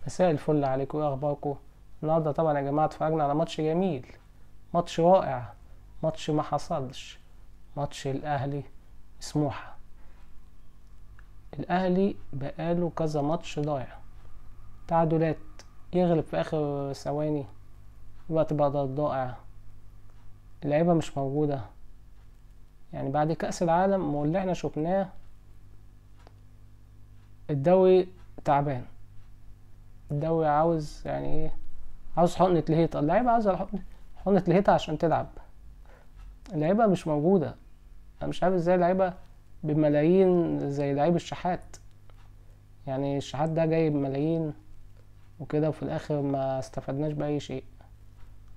مساء الفل عليكم، ايه اخباركم؟ النهارده طبعا يا جماعه اتفرجنا على ماتش جميل، ماتش رائع، ماتش ما حصلش، ماتش الاهلي سموحه. الاهلي بقاله كذا ماتش ضايع، تعادلات، يغلب في اخر ثواني، الوقت بقى ضائع، اللعيبه مش موجوده. يعني بعد كاس العالم واللي احنا شفناه الدوري تعبان. الدوري عاوز يعني ايه؟ عاوز حقنة الهيطة، اللعيبة عاوزة حقنة الهيطة عشان تلعب. اللعيبة مش موجودة. انا مش عارف ازاي اللعيبة بملايين زي لعيب الشحات. يعني الشحات ده جايب ملايين وكده، وفي الاخر ما استفدناش باي شيء،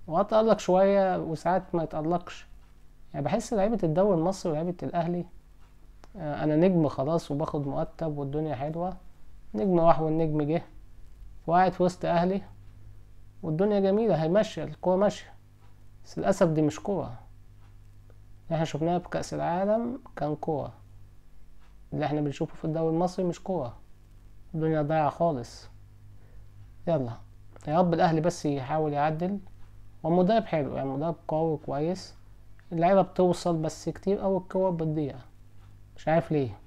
واتألق شوية وساعات ما يتألقش. يعني بحس لعيبة الدوري المصري ولعيبة الاهلي، انا نجم خلاص وباخد مرتب والدنيا حلوة، نجم راح والنجم جه وقاعد في وسط اهلي والدنيا جميلة، هي ماشية، الكورة ماشية. بس للأسف دي مش كورة. اللي احنا شفناها في كأس العالم كان كورة، اللي احنا بنشوفه في الدوري المصري مش كورة. الدنيا ضايعة خالص. يلا، يا رب الاهلي بس يحاول يعدل. ومدرب حلو، يعني مدرب قوي كويس. اللعيبة بتوصل بس كتير اوي الكور بتضيع، مش عارف ليه.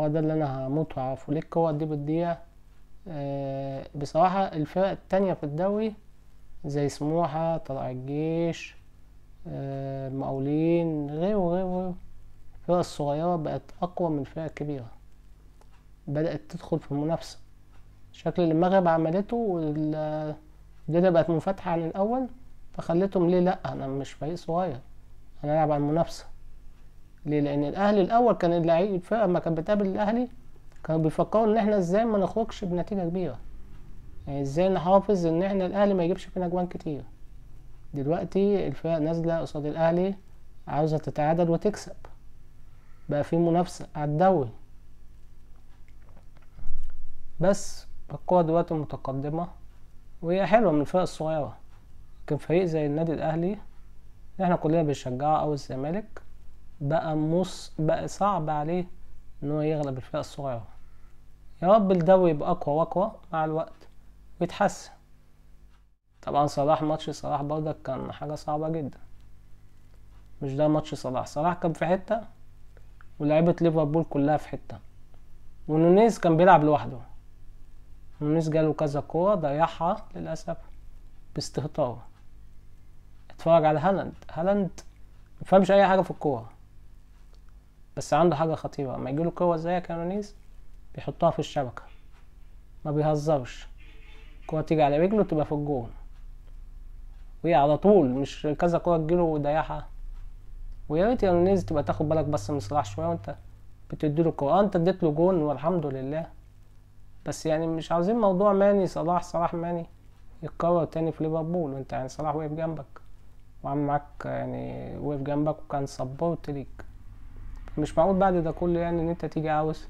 هو ده اللي انا هموت واعرفه، ليه الكور دي بتضيع. بصراحة الفرق التانية في الدوري زي سموحة، طلائع الجيش، المقاولين، غيره الفرق الصغيرة بقت أقوى من الفرق الكبيرة، بدأت تدخل في المنافسة. شكل اللي المغرب عملته والدنيا بقت منفتحة عن الأول، فخلتهم ليه لأ، أنا مش فريق صغير، أنا ألعب على المنافسة. ليه؟ لأن الأهلي الأول كان اللعيب الفرقة لما كانت بتقابل الأهلي كانوا بيفكروا إن احنا ازاي ما نخرجش بنتيجة كبيرة، يعني ازاي نحافظ إن احنا الأهلي ما يجيبش فينا أجوان كتير. دلوقتي الفرق نازلة قصاد الأهلي عاوزة تتعادل وتكسب، بقى في منافسة على الدوري. بس القوة دلوقتي متقدمة وهي حلوة من الفرق الصغيرة. لكن فريق زي النادي الأهلي اللي احنا كلنا بنشجعه أو الزمالك بقى صعب عليه إن هو يغلب الفرق الصغيرة. يا رب الدوري يبقى أقوى وأقوى مع الوقت ويتحسن. طبعا ماتش صلاح برضك كان حاجة صعبة جدا. مش ده ماتش صلاح كان في حتة ولاعيبة ليفربول كلها في حتة، ونونيز كان بيلعب لوحده. نونيز جاله كذا كورة ضيعها للأسف باستهتار. اتفرج على هالاند مفهمش أي حاجة في الكورة، بس عنده حاجة خطيرة، لما يجيله كورة زيك يا نونيز بيحطها في الشبكة، ما بيهزرش. الكورة تيجي على رجله تبقى في الجون، وهي على طول، مش كذا كورة تجيله ويضيعها. ويا ريت يا نونيز تبقى تاخد بالك بس من صلاح شوية وانت بتديله كورة. انت اديت له جون والحمد لله، بس يعني مش عاوزين موضوع ماني صلاح ماني يتكرر تاني في ليفربول. وانت يعني صلاح وقف جنبك وعمل معاك، يعني وقف جنبك وكان سبورت ليك. مش معقول بعد ده كله يعني ان انت تيجي عاوز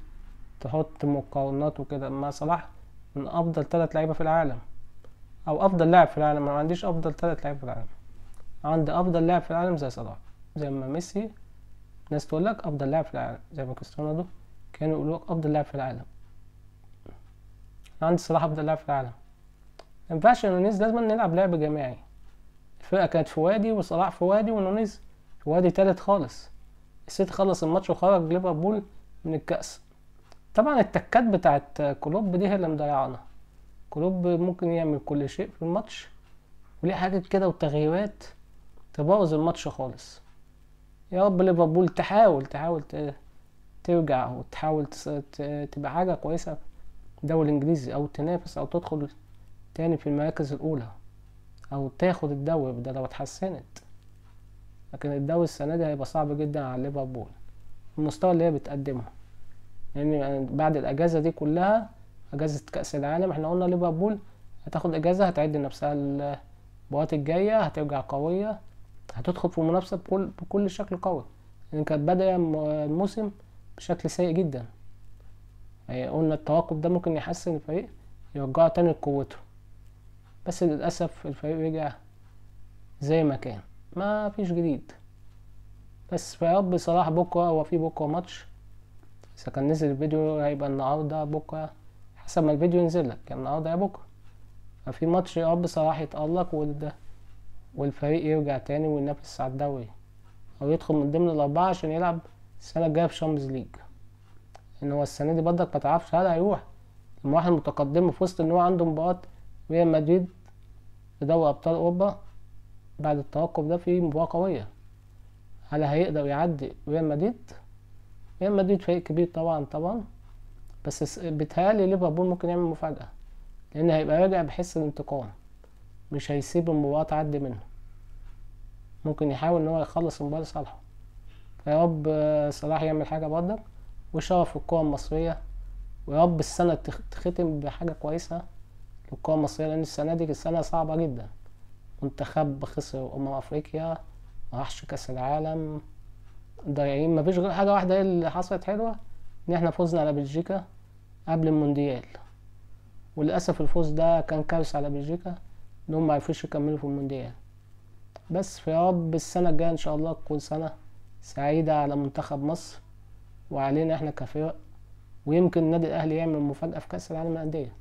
تحط مقارنات وكده. ما صلاح من افضل 3 لعيبة في العالم، او افضل لاعب في العالم. ما عنديش افضل 3 لعيبة في العالم، عندي افضل لاعب في العالم زي صلاح. زي ما ميسي ناس تقول لك افضل لاعب في العالم، زي ما كريستيانو رونالدو كانوا يقولوا لك افضل لاعب في العالم. عندي صلاح افضل لاعب في العالم. ما ينفعش يا نونيز، لازم نلعب لعب جماعي. الفرقة كانت في وادي وصلاح في وادي ونونيز في وادي تالت خالص. السيتي خلص الماتش وخرج ليفربول من الكأس. طبعا التكات بتاعت كلوب دي هي اللي مضيعانا. كلوب ممكن يعمل كل شيء في الماتش، وليه حاجات كده وتغييرات تبوظ الماتش خالص. يا رب ليفربول تحاول ترجع وتحاول تبقى حاجة كويسة في الدوري الإنجليزي، أو تنافس أو تدخل تاني في المراكز الأولى، أو تاخد الدوري ده لو اتحسنت. لكن الدوري السنة دي هيبقى صعب جدا على ليفربول المستوى اللي هي بتقدمه. يعني بعد الأجازة دي كلها، أجازة كأس العالم، احنا قلنا ليفربول هتاخد أجازة، هتعد نفسها المباريات الجاية، هترجع قوية، هتدخل في منافسة بكل شكل قوي. لأن كانت بادئة الموسم بشكل سيء جدا. يعني قلنا التوقف ده ممكن يحسن الفريق، يرجعه تاني لقوته، بس للأسف الفريق رجع زي ما كان، ما فيش جديد. بس في رب صلاح بكرة، هو في بكرة ماتش، إذا كان نزل الفيديو هيبقى النهاردة، بكرة حسب ما الفيديو ينزل لك، يعني النهارده يا بكره. ففي ماتش يا رب صلاح يتألق والفريق يرجع تاني وينافس على الدوري، او يدخل من ضمن الاربعة عشان يلعب السنة الجاية في شامبيونز ليج. ان هو السنة دي برضك متعرفش هل هيروح المراحل المتقدمة في وسط ان هو عنده مباراة ريال مدريد في دوري ابطال اوروبا بعد التوقف ده، في مباراة قوية. هل هيقدر يعدي ريال مدريد؟ ريال مدريد فريق كبير طبعا، بس بيتهيألي ليفربول ممكن يعمل مفاجأة، لان هيبقى راجع بحس الانتقام، مش هيسيب المباراة تعدي منه، ممكن يحاول ان هو يخلص المباراة لصالحه. فيا رب صلاح يعمل حاجة برضك ويشرف الكرة المصرية، ويا رب السنة تختم بحاجة كويسة للكرة المصرية، لأن السنة دي السنة صعبة جدا. منتخب خسر أفريقيا، مراحش كأس العالم، ضايعين. مفيش غير حاجة واحدة هي اللي حصلت حلوة، إن احنا فوزنا على بلجيكا قبل المونديال، وللأسف الفوز ده كان كارثة على بلجيكا، إنهم معرفوش يكملوا في المونديال. بس فيا رب السنة الجاية إن شاء الله تكون سنة سعيدة على منتخب مصر وعلينا احنا كفرق، ويمكن النادي الأهلي يعمل مفاجأة في كأس العالم للأندية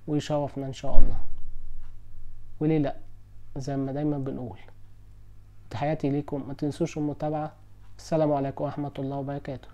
ويشرفنا إن شاء الله، وليه لأ زي ما دايما بنقول. تحياتي ليكم، ما تنسوش المتابعة. السلام عليكم ورحمة الله وبركاته.